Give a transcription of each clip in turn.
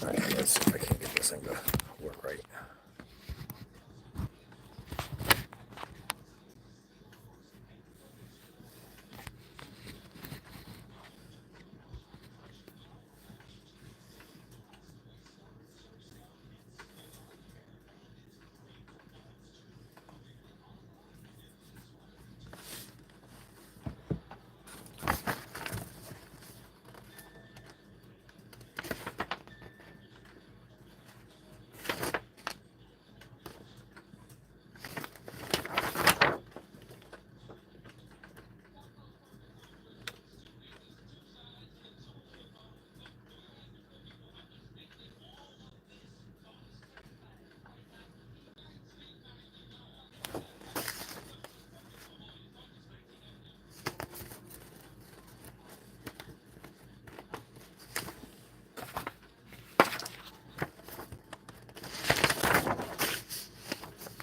Okay, let's see if I can get this thing to work right.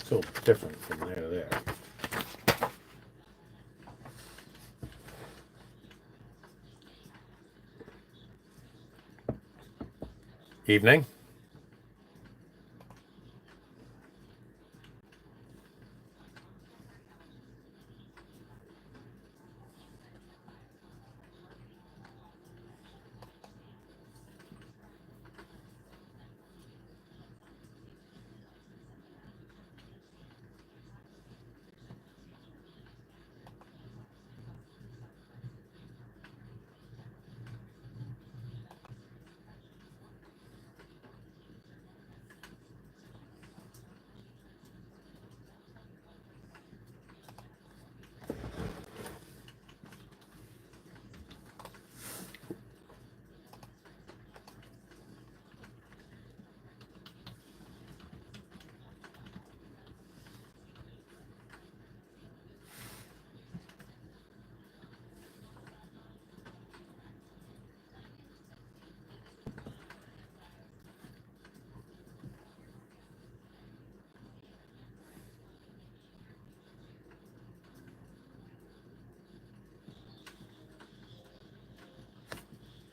So different from there to there. Evening.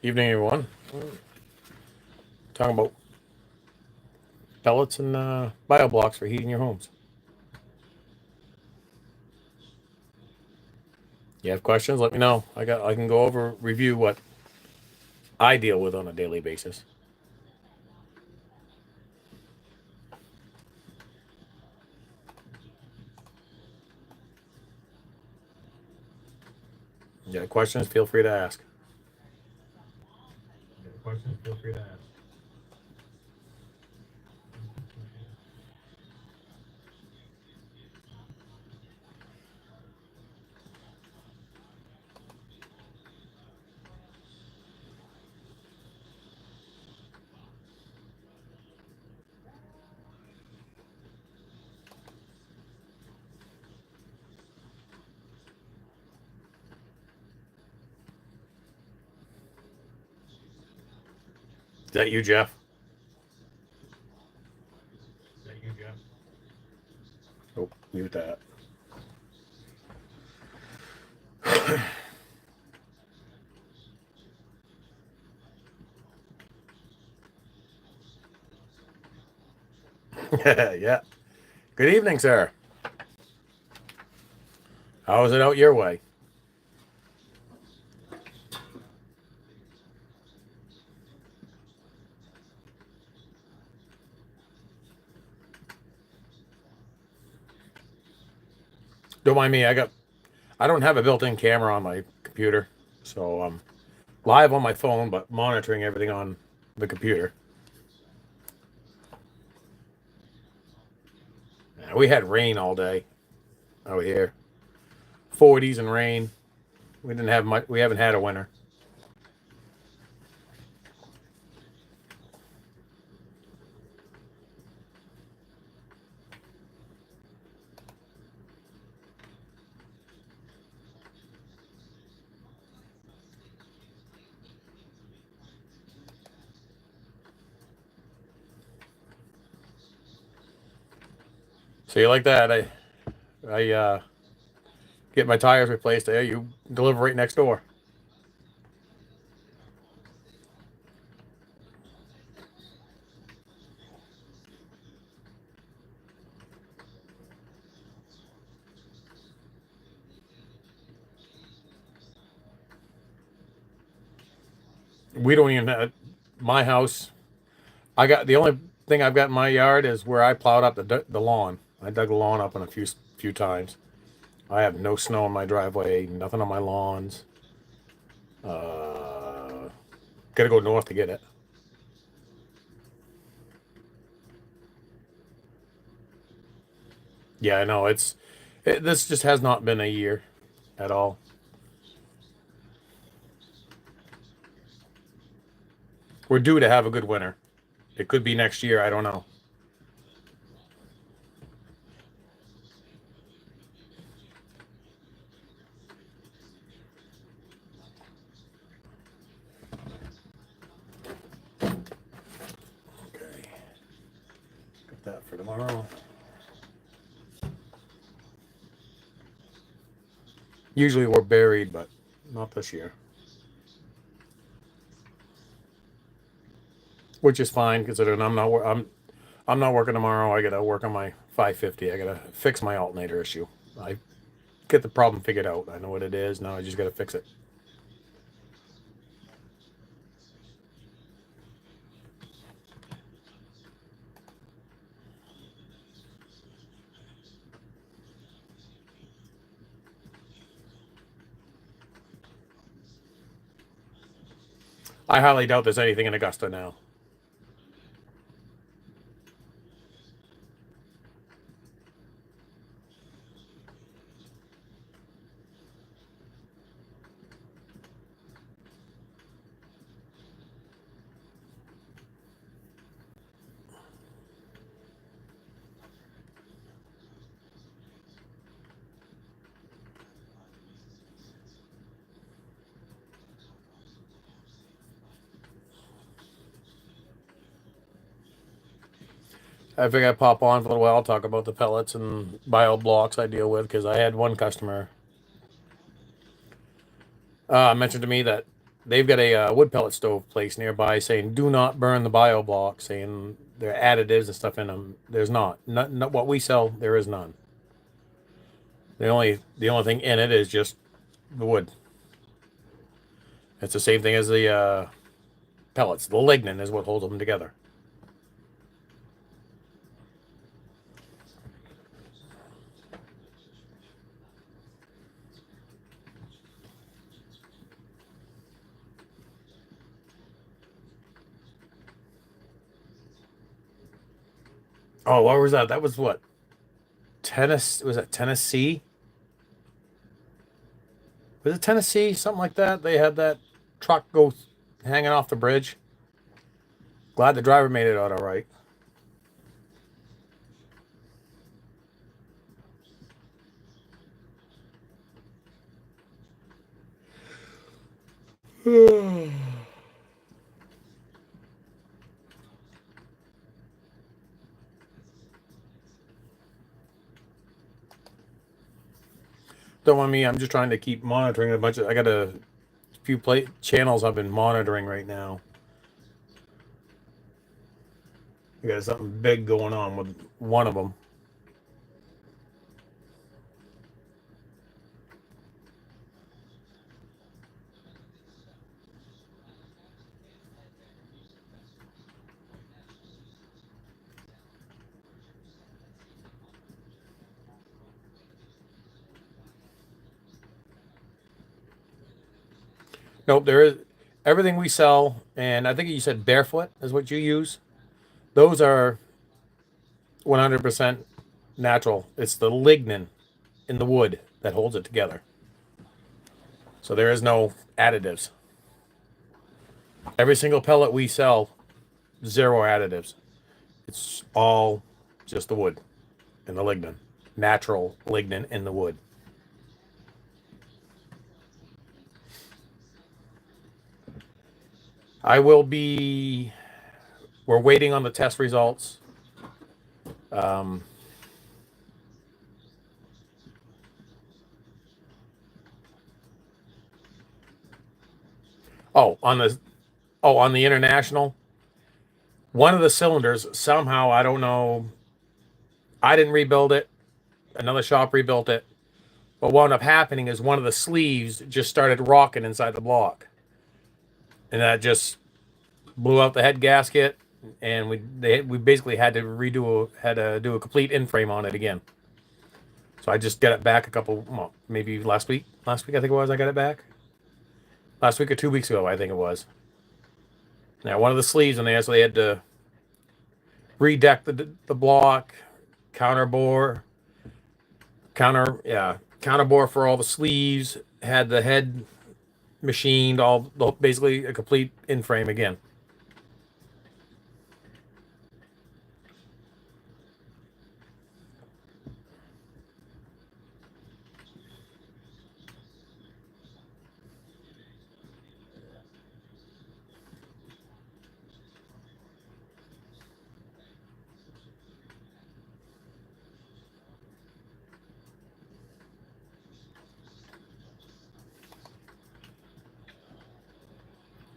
Evening, everyone. Talking about pellets and bio blocks for heating your homes. You have questions? Let me know. I can go over review what I deal with on a daily basis. You got questions? Feel free to ask. Questions? Feel free to ask. Is that you, Jeff? Is that you, Jeff? Oh, mute that. Yeah. Good evening, sir. How is it out your way? Don't mind me. I don't have a built-in camera on my computer, so I'm live on my phone, but monitoring everything on the computer. Yeah, we had rain all day out here, 40s and rain. We didn't have much. We haven't had a winter. So you like that? I get my tires replaced there. You deliver right next door. We don't even have my house. I got the only thing I've got in my yard is where I plowed up the lawn. I dug the lawn up in a few times. I have no snow in my driveway, nothing on my lawns. Uh, Got to go north to get it. Yeah, I know. This just has not been a year at all. We're due to have a good winter. It could be next year. I don't know. Okay, got that for tomorrow. Usually we're buried, but not this year, which is fine considering I'm not working tomorrow. I got to work on my 550. I got to fix my alternator issue. I get the problem figured out. I know what it is. Now I just got to fix it. I highly doubt there's anything in Augusta now. I figured I'd pop on for a little while, talk about the pellets and bio blocks I deal with because I had one customer mentioned to me that they've got a wood pellet stove place nearby saying do not burn the bio blocks, saying there are additives and stuff in them. There's not what we sell. There is none. The only thing in it is just the wood. It's the same thing as the pellets. The lignin is what holds them together. Oh, what was that? That was what? Tennessee? Was it Tennessee? Was it Tennessee? Something like that. They had that truck go hanging off the bridge. Glad the driver made it out all right. Don't mind me. I'm just trying to keep monitoring a bunch of. I got a few channels I've been monitoring right now. I got something big going on with one of them. Nope, there is everything we sell, and I think you said barefoot is what you use. Those are 100% natural. It's the lignin in the wood that holds it together. So there is no additives. Every single pellet we sell, zero additives. It's all just the wood and the lignin, natural lignin in the wood. I will be. We're waiting on the test results. Um, oh, on the international, one of the cylinders somehow I don't know. I didn't rebuild it. Another shop rebuilt it. What wound up happening is one of the sleeves just started rocking inside the block, and that just blew out the head gasket, and we basically had to do a complete in frame on it again. So I just got it back a couple, well, maybe last week. Last week I think it was. I got it back last week or 2 weeks ago. I think it was. Now one of the sleeves in there, so they had to redeck the block, counterbore, counterbore for all the sleeves. Had the head machined, all basically a complete in frame again.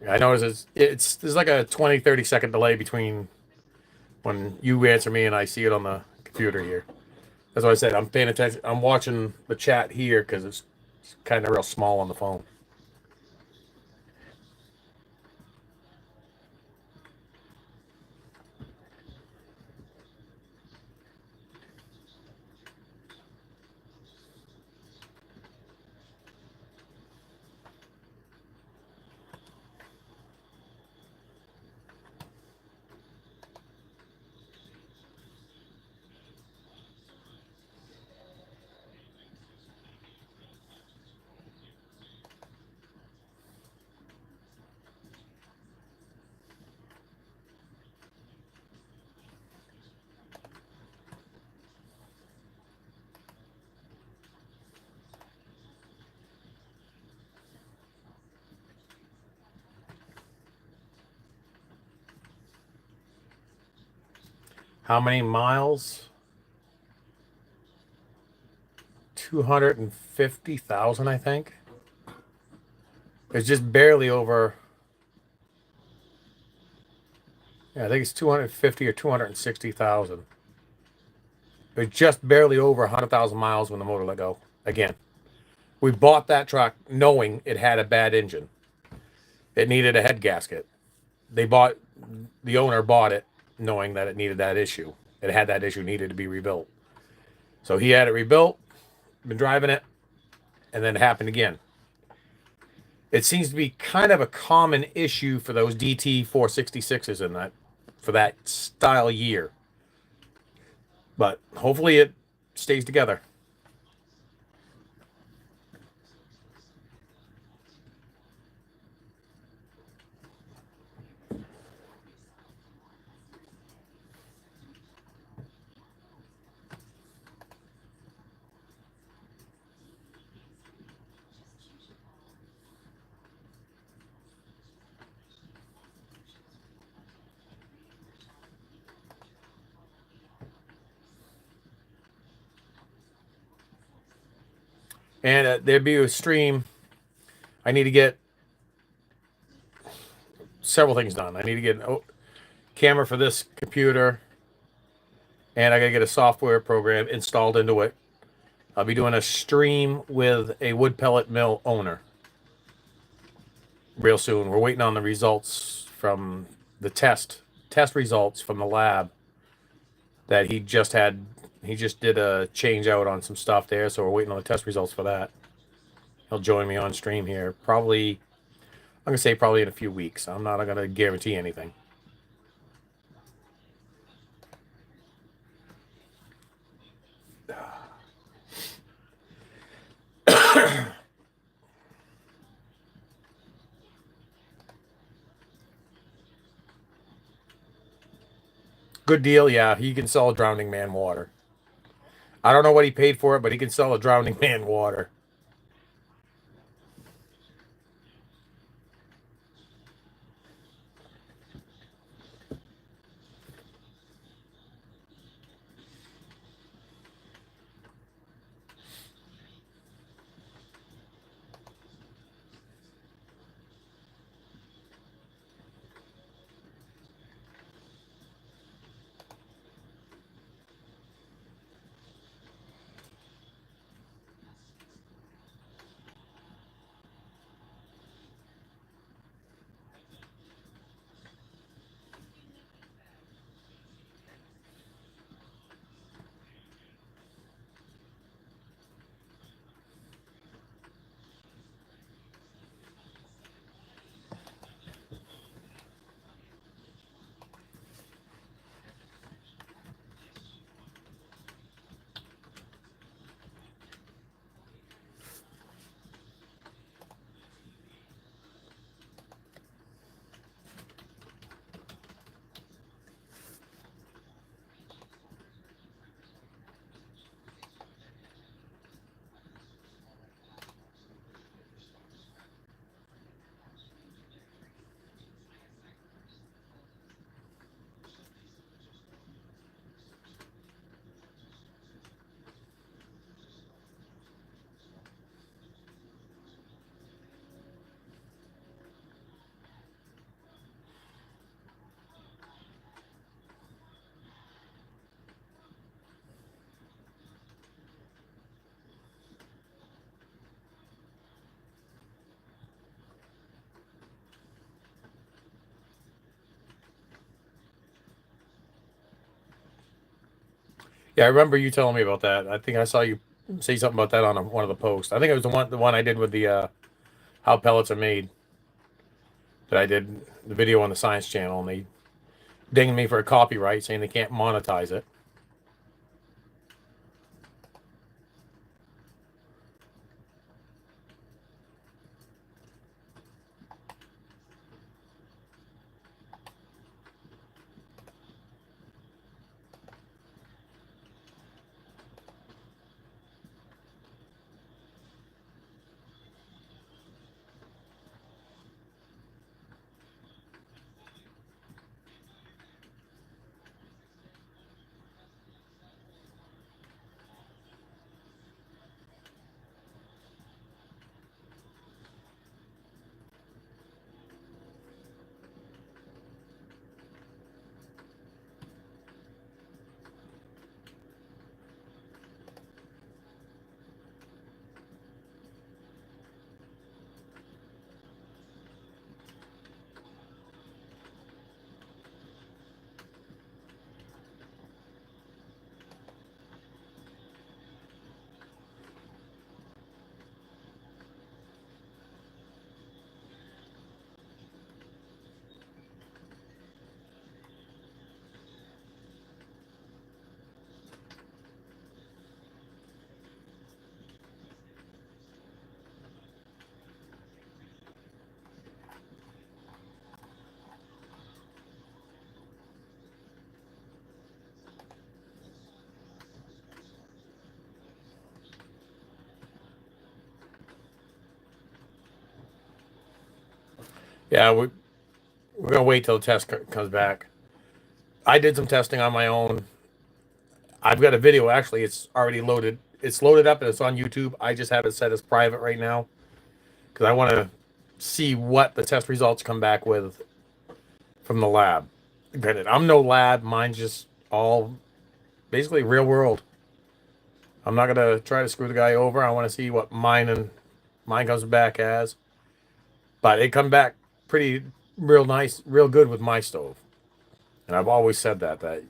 I notice there's like a 20-30 second delay between when you answer me and I see it on the computer here. That's why I said I'm paying attention. I'm watching the chat here because it's kind of real small on the phone. How many miles? 250,000, I think. It's just barely over. Yeah, I think it's 250 or 260,000. It's just barely over 100,000 miles when the motor let go. Again, we bought that truck knowing it had a bad engine. It needed a head gasket. The owner bought it knowing that it needed that issue. It had that issue, needed to be rebuilt. So he had it rebuilt, been driving it, and then it happened again. It seems to be kind of a common issue for those DT 466s in that, for that style year. But hopefully it stays together. And there'd be a stream. I need to get several things done. I need to get a camera for this computer, and I gotta get a software program installed into it. I'll be doing a stream with a wood pellet mill owner real soon. We're waiting on the results from the test results from the lab that he just had. He just did a change out on some stuff there, so we're waiting on the test results for that. He'll join me on stream here probably. I'm gonna say probably in a few weeks. I'm not gonna guarantee anything. Good deal, yeah. He can sell a drowning man water. I don't know what he paid for it, but he can sell a drowning man water. Yeah, I remember you telling me about that. I think I saw you say something about that on one of the posts. I think it was the one I did with the how pellets are made. That I did the video on the Science Channel, and they dinged me for a copyright, saying they can't monetize it. Yeah, we're gonna wait till the test comes back. I did some testing on my own. I've got a video actually. It's already loaded. It's loaded up and it's on YouTube. I just have it set as private right now because I want to see what the test results come back with from the lab. Granted, I'm no lab. Mine's just all basically real world. I'm not gonna try to screw the guy over. I want to see what mine comes back as. But it come back pretty real nice, real good with my stove. And I've always said that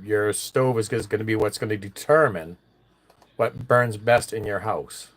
your stove is going to be what's going to determine what burns best in your house.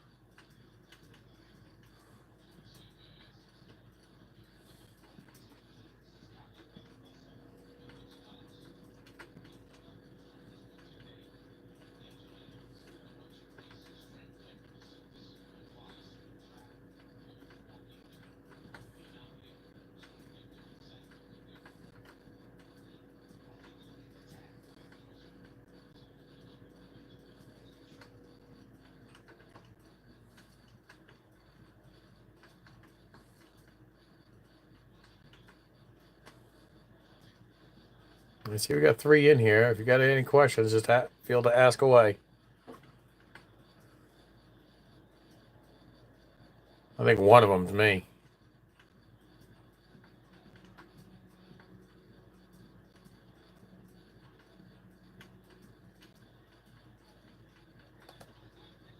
I see we got 3 in here. If you got any questions, just feel to ask away. I think one of them's me.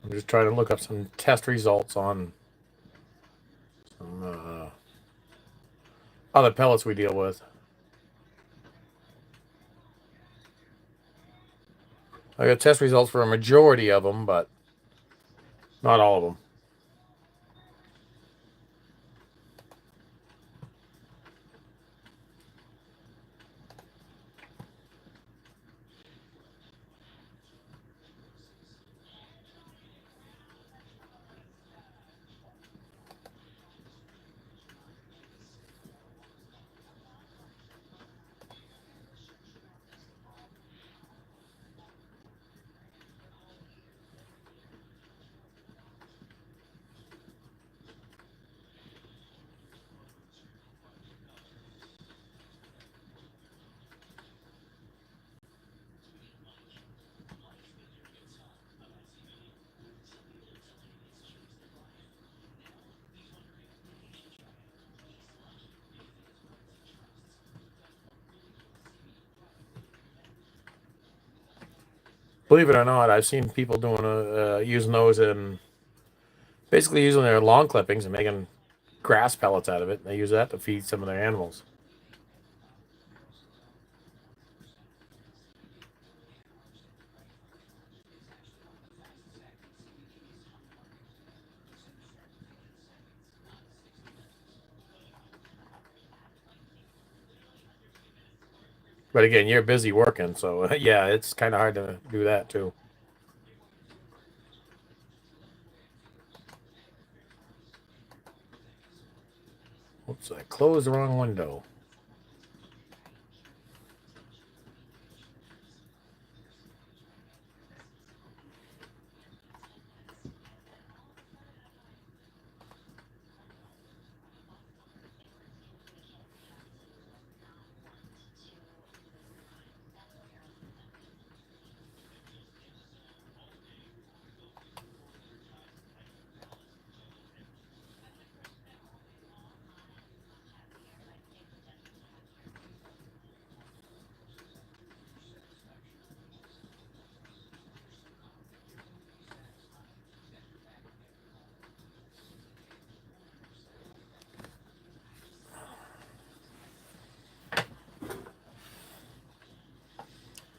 I'm just trying to look up some test results on some other pellets we deal with. I got test results for a majority of them, but not all of them. Believe it or not, I've seen people doing using those and basically using their lawn clippings and making grass pellets out of it. They use that to feed some of their animals. But again, you're busy working, so yeah, it's kind of hard to do that too. Oops, I closed the wrong window.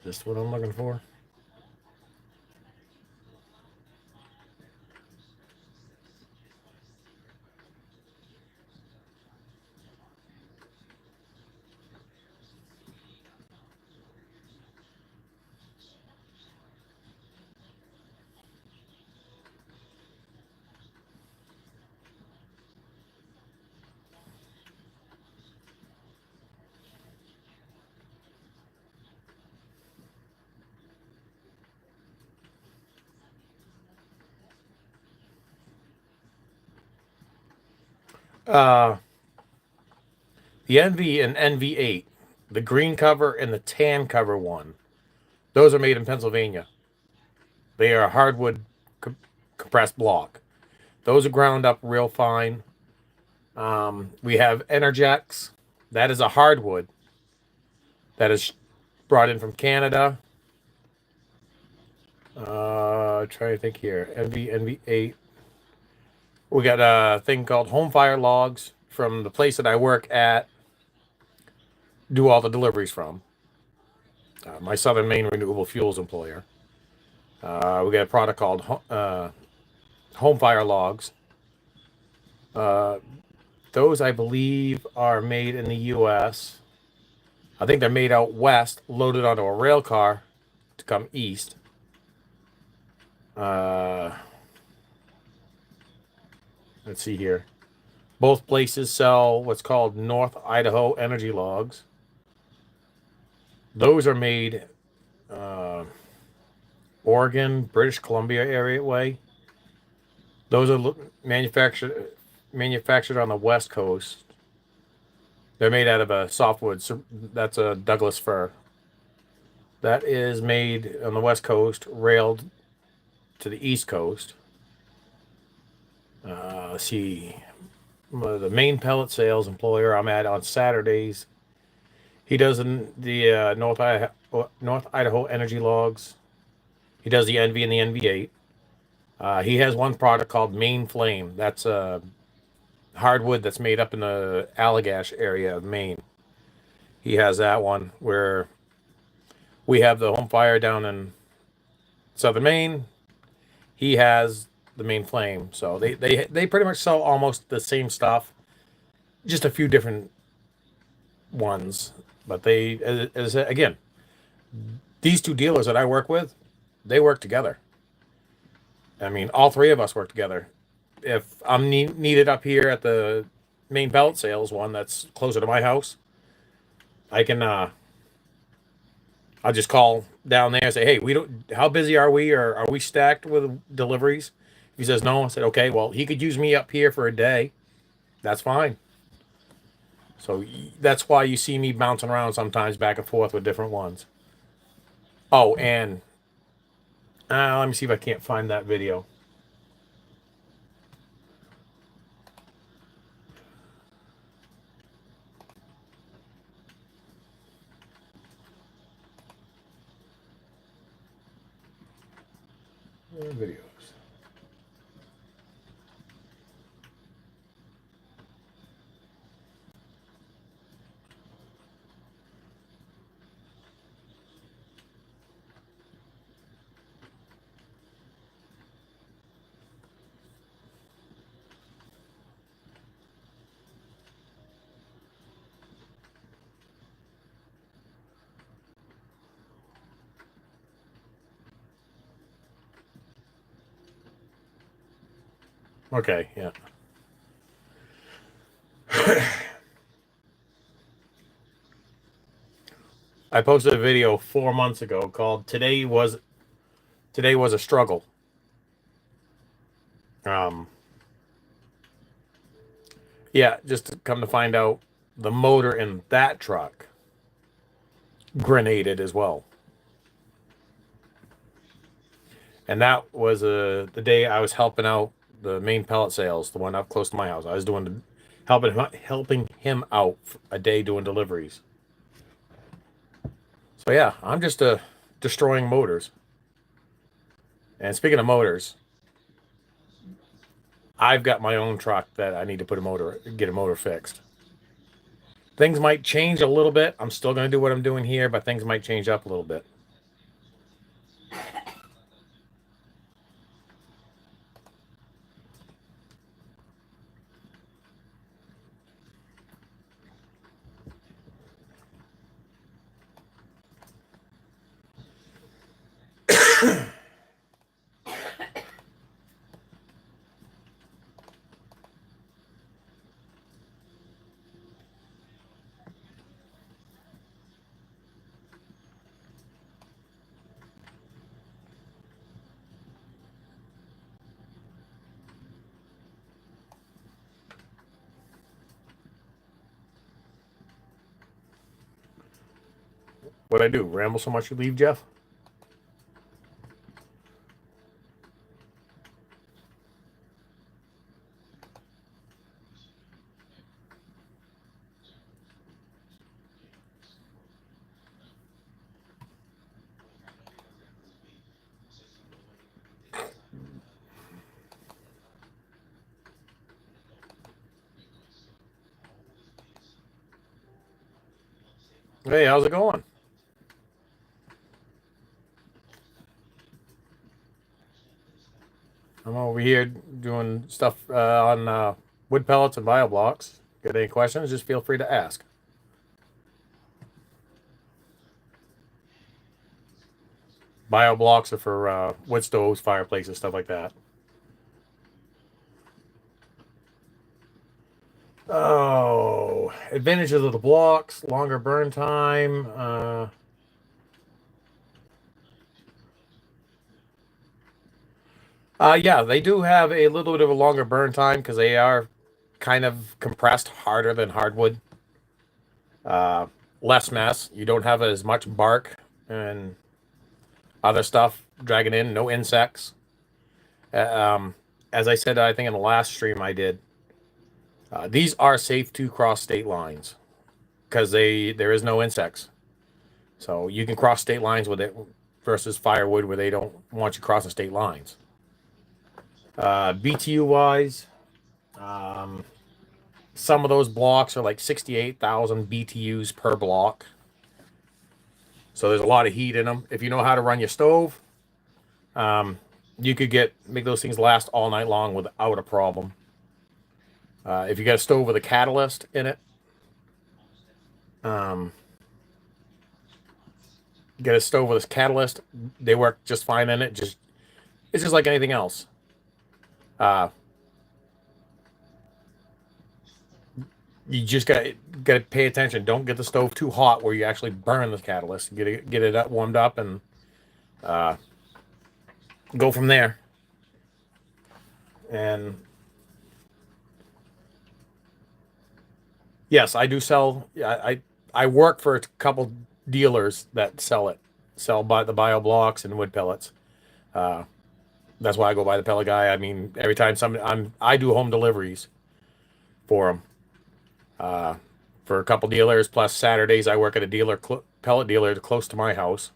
Just what I'm looking for. Uh, the NV and NV8, the green cover and the tan cover one, those are made in Pennsylvania. They are hardwood compressed block. Those are ground up real fine. We have Energex. That is a hardwood that is brought in from Canada. Trying to think here. NV8. We got a thing called Home Fire Logs from the place that I work at. Do all the deliveries from my Southern Maine Renewable Fuels employer. We got a product called Home Fire Logs. Those I believe are made in the U.S. I think they're made out west, loaded onto a rail car to come east. Uh, let's see here. Both places sell what's called North Idaho energy logs. Those are made Oregon, British Columbia area way. Those are manufactured on the West Coast. They're made out of a softwood. So that's a Douglas fir. That is made on the West Coast, railed to the East Coast. Let's see. The main pellet sales employer I'm at on Saturdays. He does the North Idaho energy logs. He does the NV and the NV8. He has one product called Maine Flame. That's a hardwood that's made up in the Allagash area of Maine. He has that one where we have the home fire down in southern Maine. He has the Maine Flame. So they pretty much sell almost the same stuff, just a few different ones. But again, these two dealers that I work with, they work together. I mean, all three of us work together. If I'm needed up here at the main pellet sales one that's closer to my house, I can I'll just call down there and say, hey, we don't. How busy are we, or are we stacked with deliveries? If he says no, I said, okay, well, he could use me up here for a day. That's fine. So that's why you see me bouncing around sometimes back and forth with different ones. Oh, and let me see if I can't find that video. Videos. Okay, yeah. I posted a video 4 months ago called Today Was a Struggle. Um, yeah, just to come to find out, the motor in that truck grenaded as well. And that was the day I was helping out the main pellet sales, the one up close to my house. I was doing helping him out for a day doing deliveries. So yeah, I'm just destroying motors. And speaking of motors, I've got my own truck that I need to get a motor fixed. Things might change a little bit. I'm still going to do what I'm doing here, but things might change up a little bit. What I do? Ramble so much you leave, Jeff? Hey, how's it going? I'm over here doing stuff on wood pellets and bio blocks. Got any questions? Just feel free to ask. Bio blocks are for wood stoves, fireplaces, stuff like that. Oh, advantages of the blocks, longer burn time. Yeah, they do have a little bit of a longer burn time because they are kind of compressed harder than hardwood. Uh, Less mess. You don't have as much bark and other stuff dragging in. No insects. Uh, um, as I said, I think in the last stream I did, these are safe to cross state lines because there is no insects. So you can cross state lines with it versus firewood where they don't want you crossing state lines. BTU wise, um, some of those blocks are like 68,000 BTUs per block. So there's a lot of heat in them. If you know how to run your stove, um, you could make those things last all night long without a problem. If you got a stove with a catalyst in it, um, get a stove with a catalyst, they work just fine in it. It's just like anything else. Uh, you just got to pay attention. Don't get the stove too hot where you actually burn the catalyst. Get it warmed up and uh, go from there. And yes, I do sell. I work for a couple dealers that sell by the bio blocks and wood pellets. Uh, that's why I go by the pellet guy. I mean, every time I do home deliveries for them. For a couple dealers. Plus Saturdays I work at a pellet dealer close to my house.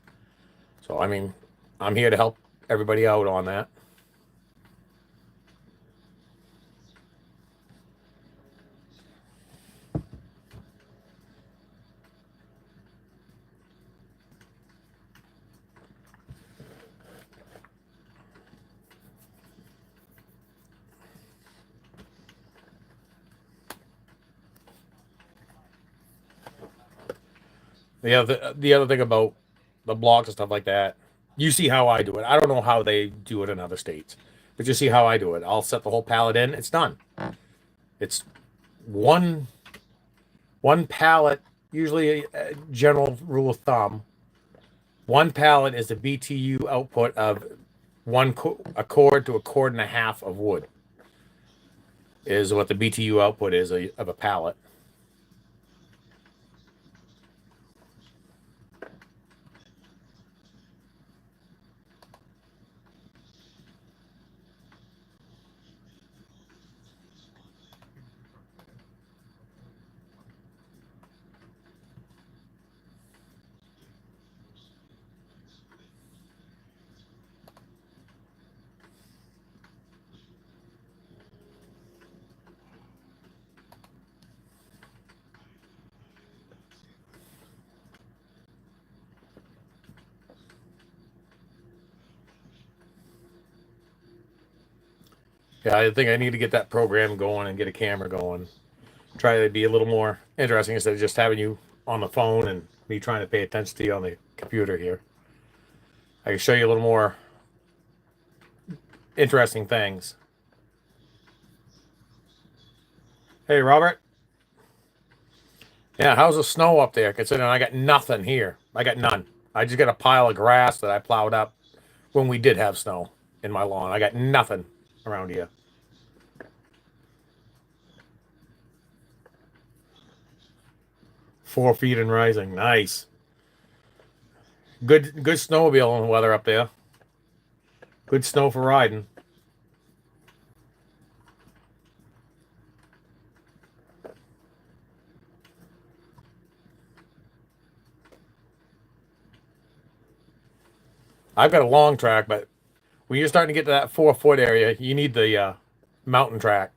So I mean, I'm here to help everybody out on that. The other thing about the blocks and stuff like that, you see how I do it. I don't know how they do it in other states, But you see how I do it. I'll set the whole pallet in. It's done. It's one pallet, usually a general rule of thumb. One pallet is the BTU output of a cord to a cord and a half of wood. Is what the BTU output is of a pallet. Yeah, I think I need to get that program going and get a camera going. Try to be a little more interesting instead of just having you on the phone and me trying to pay attention to you on the computer here. I can show you a little more interesting things. Hey, Robert. Yeah, how's the snow up there? Considering I got nothing here. I got none. I just got a pile of grass that I plowed up when we did have snow in my lawn. I got nothing around here. 4 feet and rising. Nice. Good snowmobiling weather up there. Good snow for riding. I've got a long track, but when you're starting to get to that 4 foot area, you need the mountain track.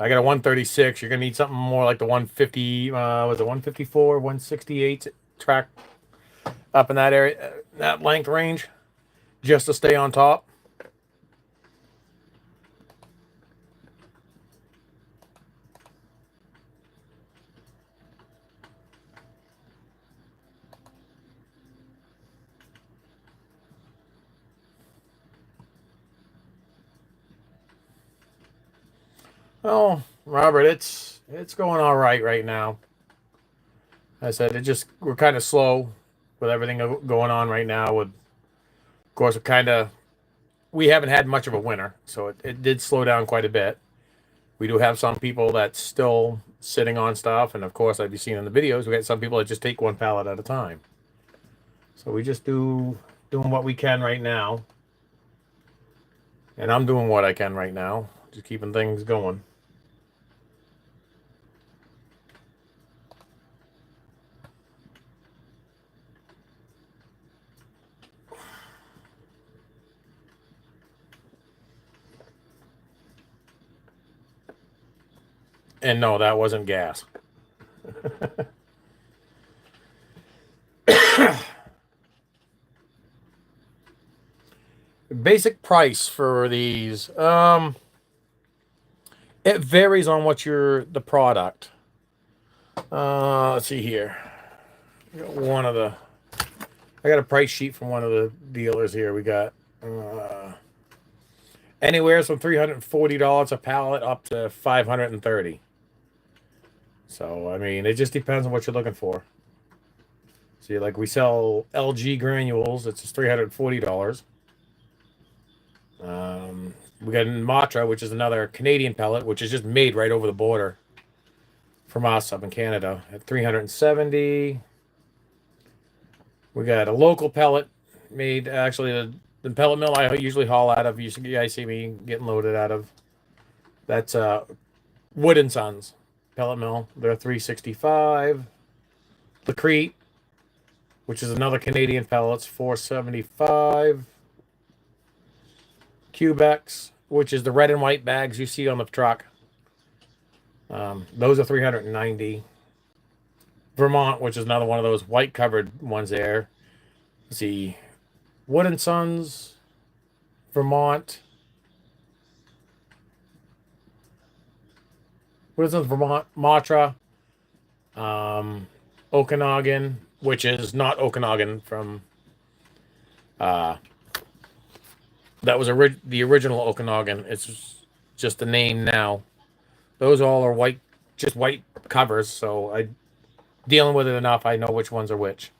I got a 136. You're gonna need something more like the 150. Was it 154, 168 track up in that area, that length range, just to stay on top. Oh, Robert, it's going all right now. I said we're kind of slow with everything going on right now. With of course we haven't had much of a winter, so it did slow down quite a bit. We do have some people that's still sitting on stuff, and of course, I've seen in the videos, we got some people that just take one pallet at a time. So we just doing what we can right now, and I'm doing what I can right now, just keeping things going. And no, that wasn't gas. Basic price for these. It varies on what the product. Let's see here. I got a price sheet from one of the dealers here. We got anywhere from $340 a pallet up to $530. So I mean, it just depends on what you're looking for. See, like we sell LG granules. It's just $340. We got Matra, which is another Canadian pellet, which is just made right over the border from us up in Canada at $370. We got a local pellet made, actually the pellet mill I usually haul out of. You guys see me getting loaded out of. That's Wood & Sons pellet mill. They're $365. Logik-E, which is another Canadian pellets, $475. Cubex, which is the red and white bags you see on the truck. Those are $390. Vermont, which is another one of those white covered ones there. Let's see. Wood & Sons, Vermont. Wood & Sons, Vermont, Matra, Okanagan, which is not Okanagan from That was the original Okanagan. It's just the name now. Those all are white, just white covers. So I dealing with it enough. I know which ones are which.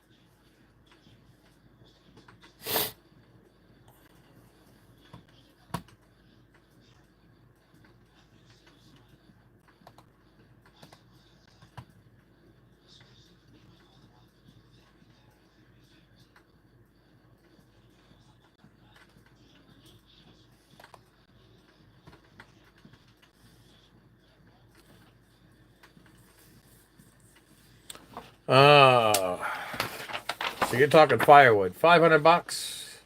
Uh, so you're talking firewood, $500.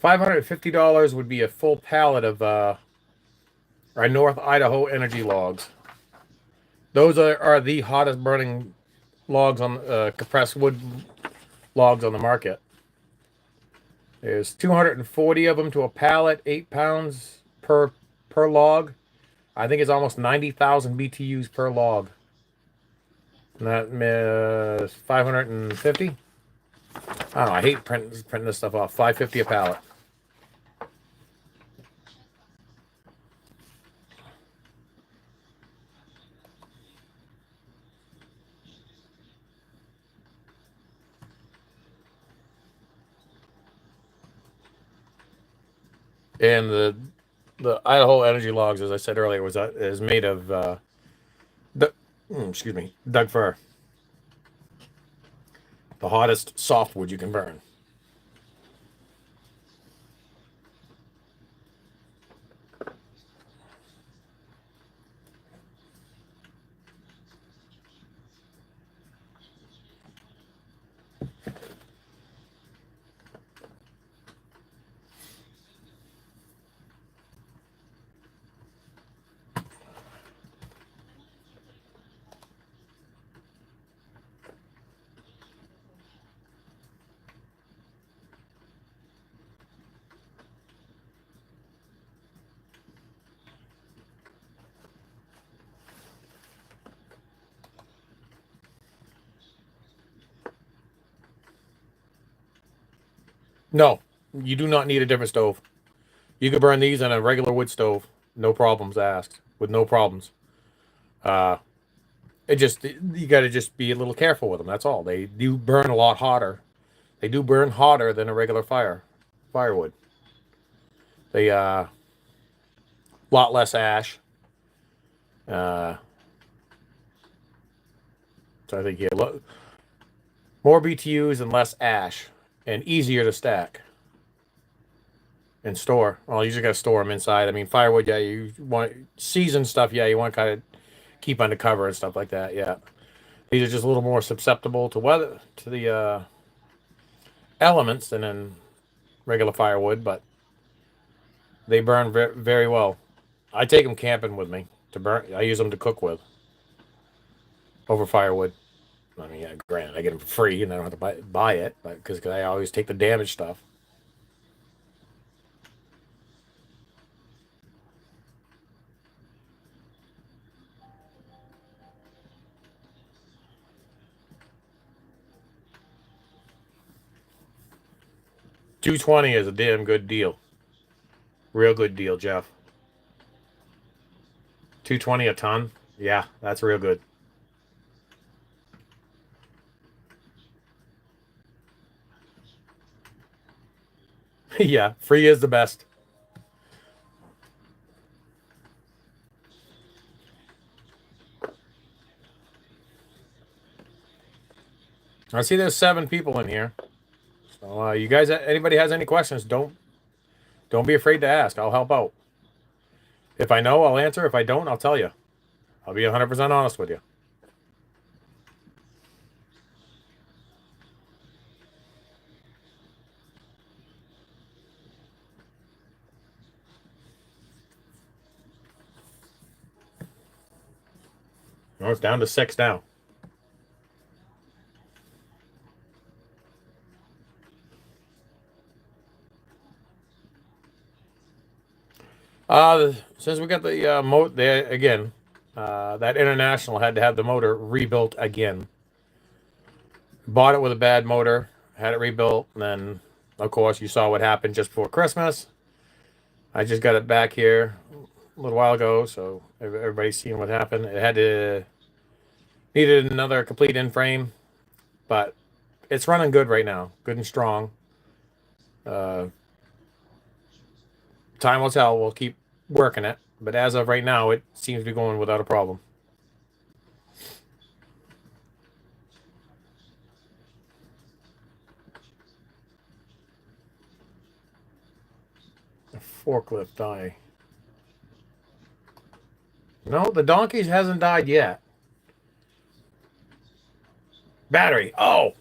$550 would be a full pallet of our North Idaho energy logs. Those are the hottest burning logs on compressed wood logs on the market. There's 240 of them to a pallet, 8 pounds per log. I think it's almost 90,000 BTUs per log. And that is 550. I don't know. I hate printing this stuff off. 550 a pallet. And the Idaho energy logs, as I said earlier, is made of excuse me, Doug fir, the hottest softwood you can burn. No, you do not need a different stove. You can burn these on a regular wood stove, no problems asked, with no problems. Uh, it just you got to just be a little careful with them. That's all. They do burn a lot hotter. They do burn hotter than a regular firewood. They lot less ash. Uh, so I think yeah, more BTUs and less ash, and easier to stack and store. Well, you just got to store them inside. I mean, firewood, yeah, you want seasoned stuff, yeah, you want to kind of keep under cover and stuff like that. Yeah, these are just a little more susceptible to weather, to the elements than in regular firewood, but they burn very well. I take them camping with me to burn. I use them to cook with over firewood. I mean, yeah, granted, I get them for free and I don't have to buy it, but because I always take the damaged stuff. $220 is a damn good deal. Real good deal, Jeff. $220 a ton. Yeah, that's real good. Yeah, free is the best. I see there's 7 people in here. So you guys, anybody has any questions? Don't be afraid to ask. I'll help out. If I know, I'll answer. If I don't, I'll tell you. I'll be 100% honest with you. No, it's down to 6 now. Since we got the motor there again, that International had to have the motor rebuilt again. Bought it with a bad motor, had it rebuilt, and then of course you saw what happened just before Christmas. I just got it back here a little while ago, so everybody's seen what happened. It had to needed another complete in frame, but it's running good right now, good and strong. Uh, Time will tell. We'll keep working it, but as of right now, it seems to be going without a problem. A forklift die. No, the donkeys hasn't died yet. Battery. Oh,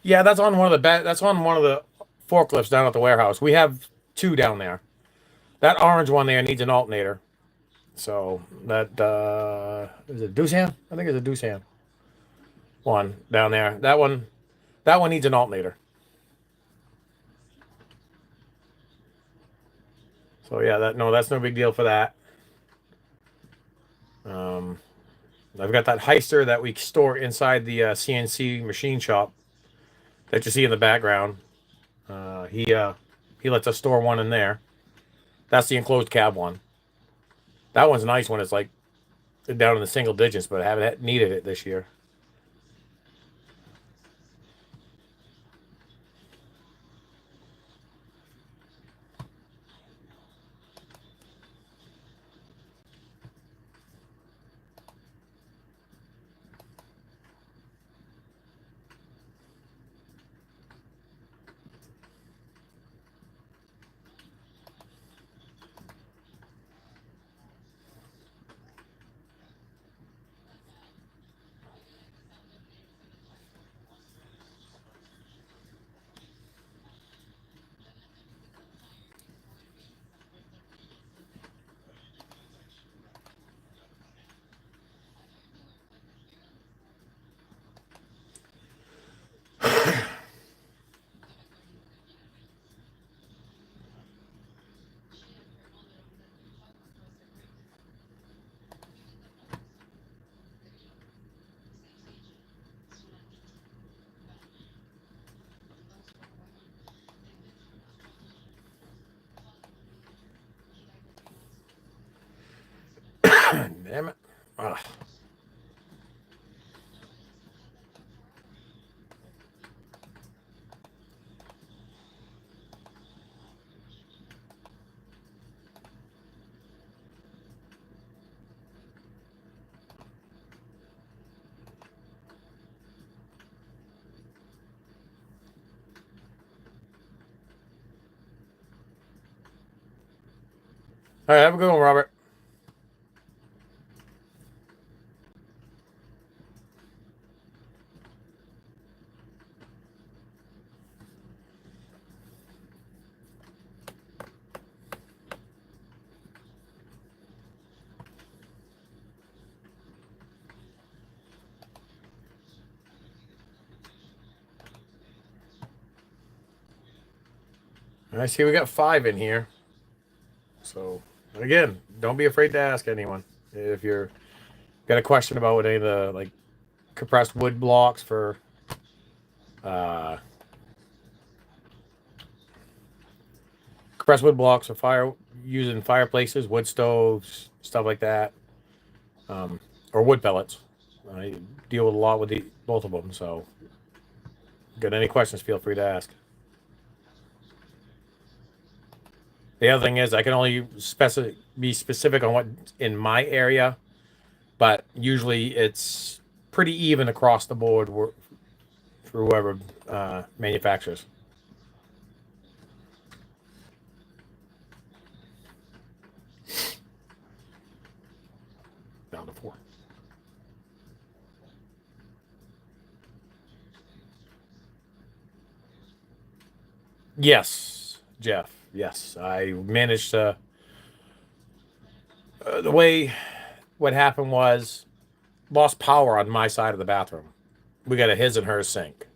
yeah, that's on one of that's on one of the forklifts down at the warehouse. We have two down there. That orange one there needs an alternator. So that is it Doosan? I think it's a Doosan one down there. That one needs an alternator. So yeah, that's no big deal for that. Um, I've got that heister that we store inside the CNC machine shop that you see in the background. He lets us store one in there. That's the enclosed cab one. That one's nice when it's like down in the single digits, but I haven't needed it this year. Damn it. Ugh. All right, have a good one, Robert. I see we got 5 in here. So again, don't be afraid to ask anyone if you're got a question about what any of the like compressed wood blocks for uh, compressed wood blocks for fire using fireplaces, wood stoves, stuff like that, or wood pellets. I deal with a lot with both of them. So, got any questions? Feel free to ask. The other thing is, I can only be specific on what's in my area, but usually it's pretty even across the board for whoever manufactures. Down to 4. Yes, Jeff. Yes, I managed to. The way what happened was lost power on my side of the bathroom. We got a his and her sink.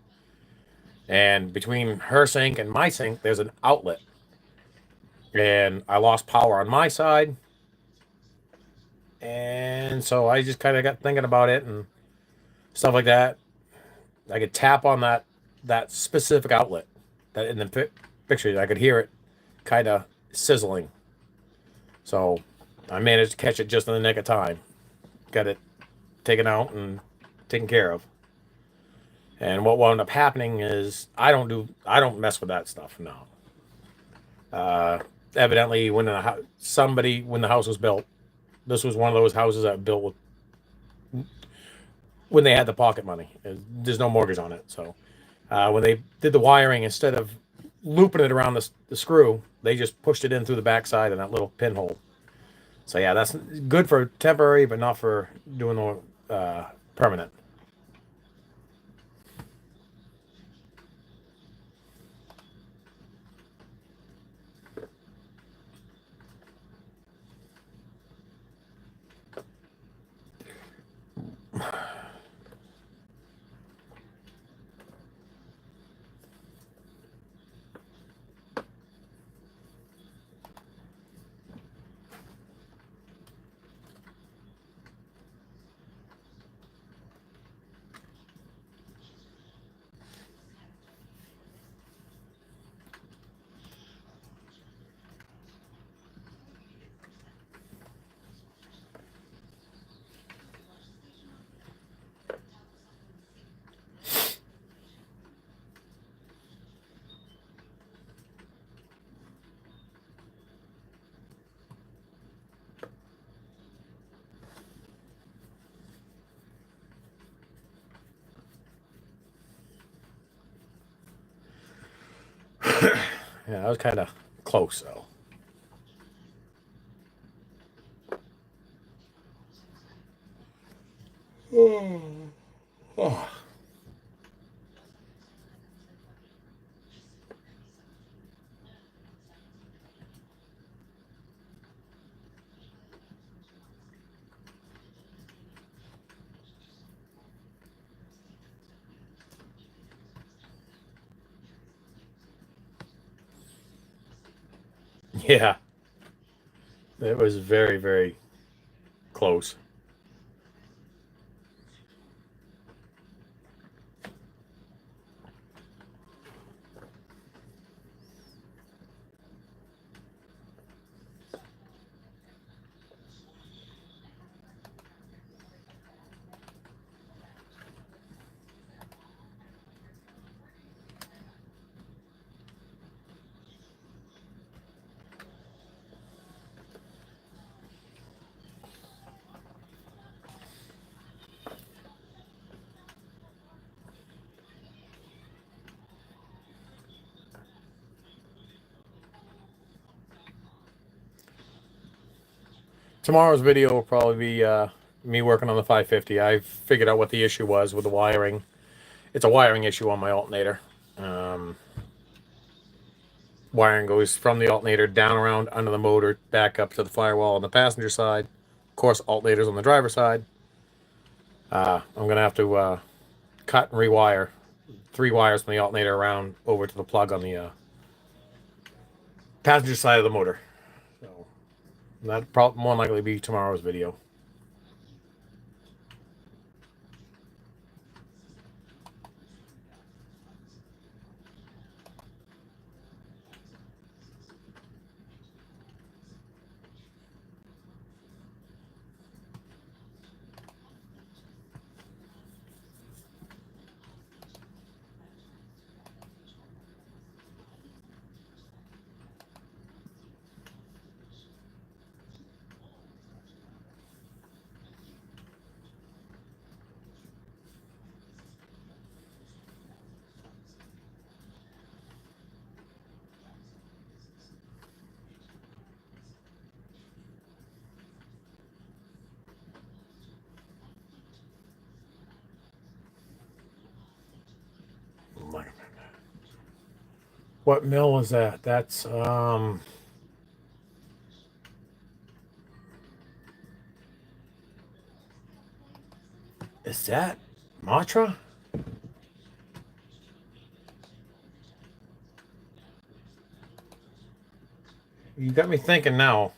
And between her sink and my sink, there's an outlet. And I lost power on my side. And so I just kind of got thinking about it and stuff like that. I could tap on that that specific outlet. That in the picture, I could hear it kind of sizzling. So I managed to catch it just in the nick of time. Got it taken out and taken care of. And what wound up happening is I don't mess with that stuff. No. Evidently, when when the house was built, this was one of those houses that built when they had the pocket money. There's no mortgage on it, so when they did the wiring, instead of looping it around the screw, they just pushed it in through the backside in that little pinhole. So yeah, that's good for temporary, but not for doing the permanent. Yeah, that was kind of close though. Oh. Yeah, it was very, very close. Tomorrow's video will probably be me working on the 550. I figured out what the issue was with the wiring. It's a wiring issue on my alternator. Um, Wiring goes from the alternator down around under the motor, back up to the firewall on the passenger side. Of course, alternators on the driver's side. I'm going to have to cut and rewire 3 wires from the alternator around over to the plug on the passenger side of the motor. So that probably more likely be tomorrow's video. What mill was that? That's is that Matra? You got me thinking now.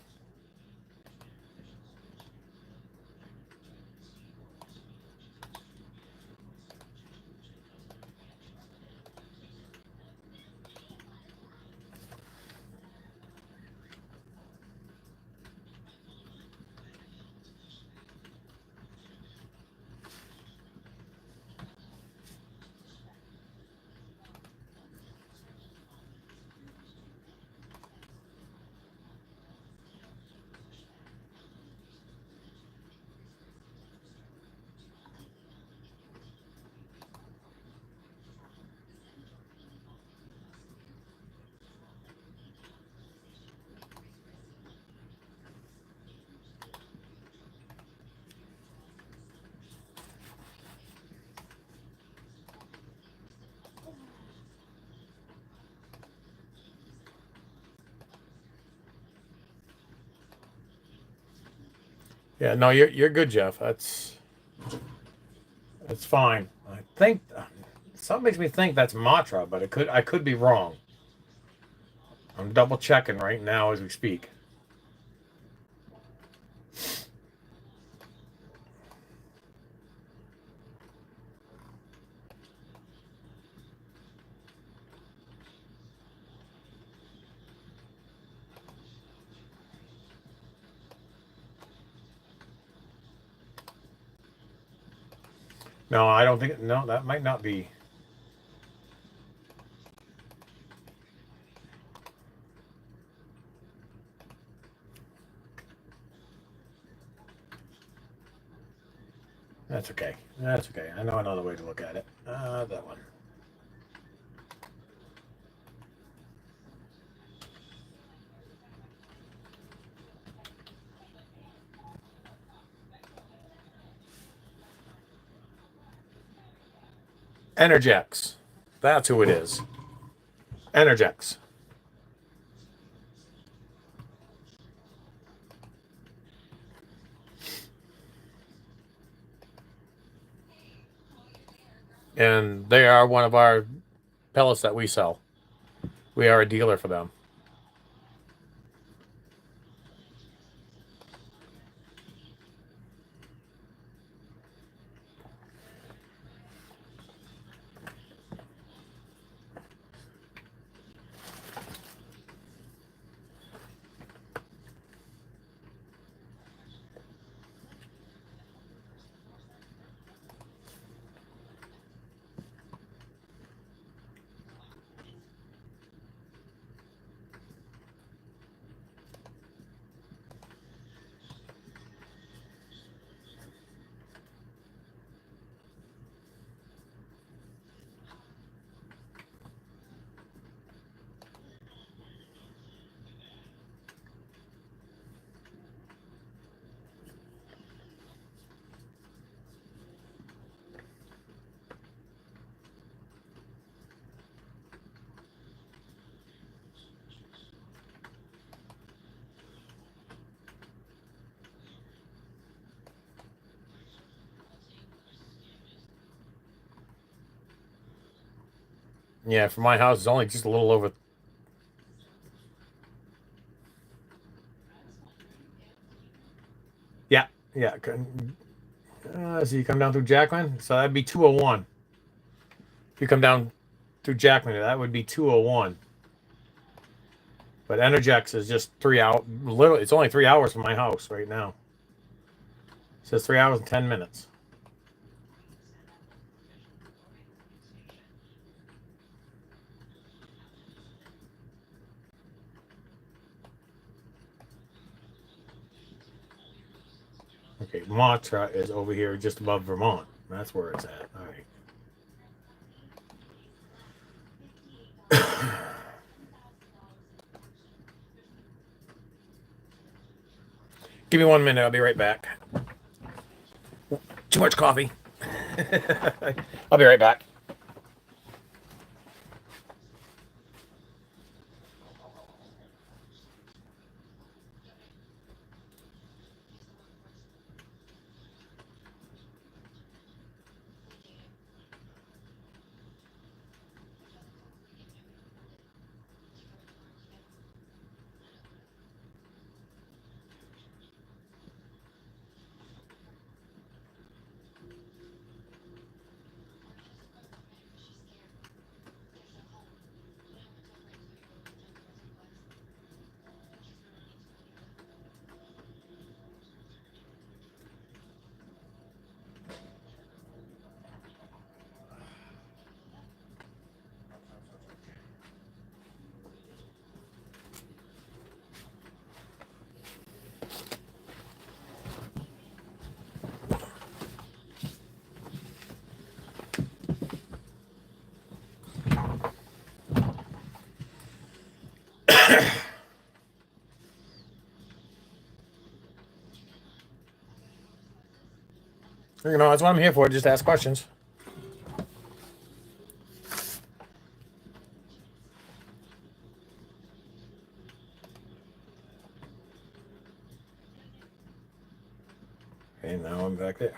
Yeah, no, you're good, Jeff. That's fine. I think something makes me think that's Matra, but I could be wrong. I'm double checking right now as we speak. No, I don't think. No, that might not be. That's okay. That's okay. I know another way to look at it. That one. Energex. That's who it is. Energex. And they are one of our pellets that we sell. We are a dealer for them. Yeah, for my house, it's only just a little over. Yeah, yeah. So you come down through Jackman, so that'd be 201. If you come down through Jackman, that would be 201. But Energex is just 3 hours. Literally, it's only 3 hours from my house right now. It says 3 hours and 10 minutes. Okay, Matra is over here just above Vermont. That's where it's at. All right. Give me 1 minute. I'll be right back. Too much coffee. I'll be right back. That's what I'm here for. Just ask questions. one back there.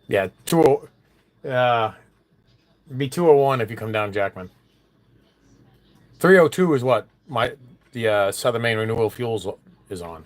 Yeah, be 201 if you come down Jackman. 302 is what the Southern Maine Renewable Fuels is on.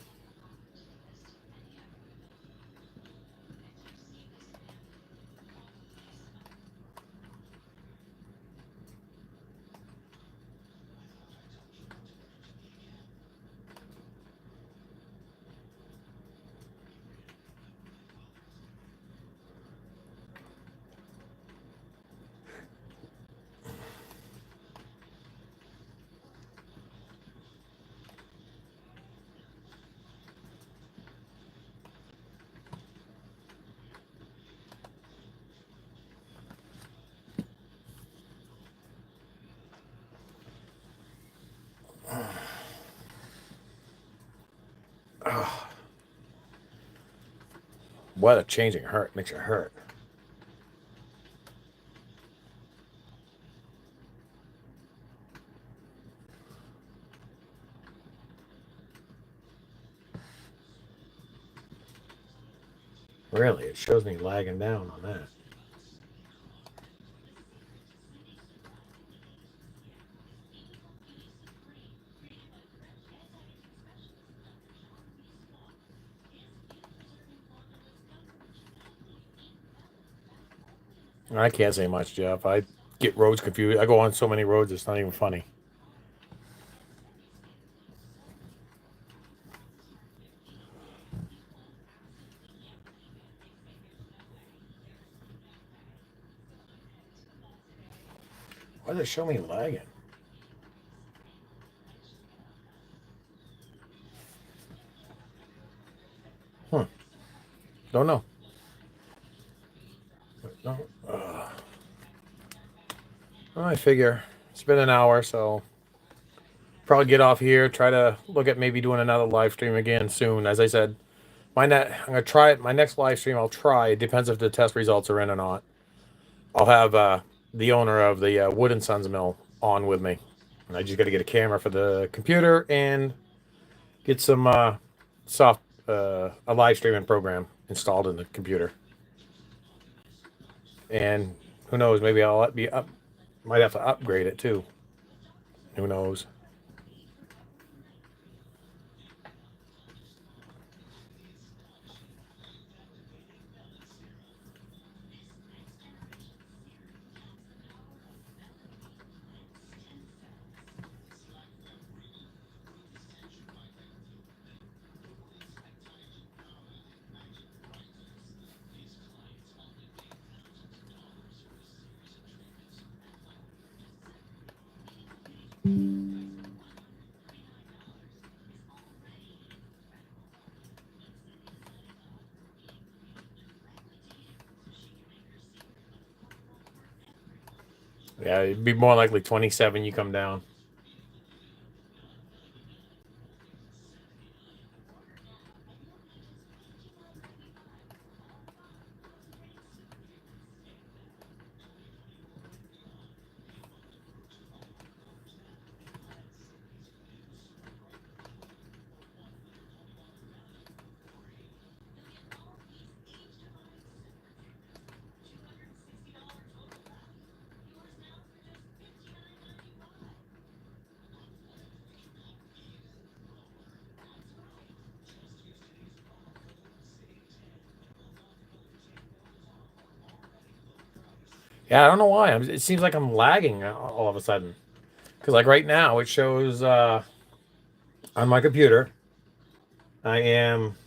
Weather changing hurt makes you hurt. Really, it shows me lagging down on that. I can't say much, Jeff. I get roads confused. I go on so many roads, it's not even funny. Why does it show me lagging? Don't know. No. I figure it's been an hour, so probably get off here. Try to look at maybe doing another live stream again soon. As I said, I'm gonna try it. My next live stream, I'll try. It depends if the test results are in or not. I'll have the owner of the Wood and Sons mill on with me, and I just got to get a camera for the computer and get some a live streaming program installed in the computer. And who knows? Maybe I'll be up. Might have to upgrade it too. Who knows? Yeah, it'd be more likely 27 you come down. Yeah, I don't know why. It seems like I'm lagging all of a sudden. Because like right now, it shows on my computer. I am.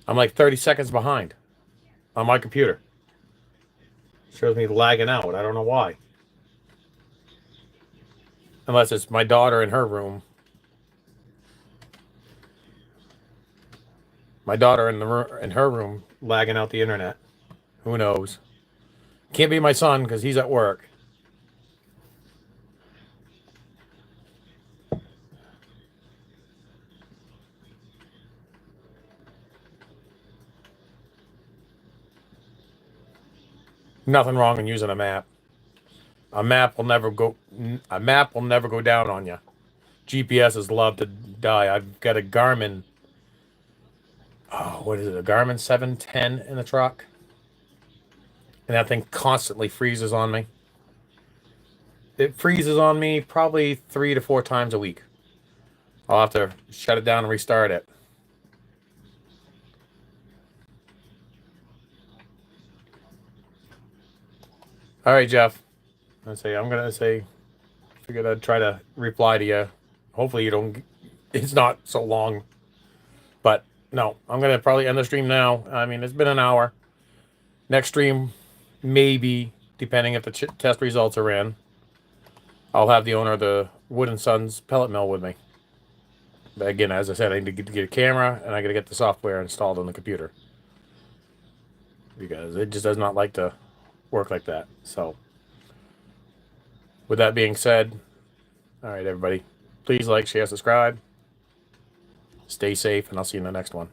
I'm like 30 seconds behind on my computer. Shows me lagging out. I don't know why. Unless it's my daughter in her room. My daughter in her room lagging out the internet. Who knows? Can't be my son because he's at work. Nothing wrong in using a map. A map will never go. A map will never go down on you. GPSs love to die. I've got a Garmin. Oh, what is it? A Garmin 710 in the truck, and that thing constantly freezes on me. It freezes on me probably 3 to 4 times a week. I'll have to shut it down and restart it. All right, Jeff. I'm gonna say. Figured I'd try to reply to you. Hopefully you don't. It's not so long. But no, I'm gonna probably end the stream now. I mean, it's been an hour. Next stream, maybe depending if the test results are in. I'll have the owner of the Wood and Sons pellet mill with me. But again, as I said, I need to get a camera and I got to get the software installed on the computer because it just does not like to work like that. So, with that being said, all right, everybody, please like, share, subscribe. Stay safe, and I'll see you in the next one.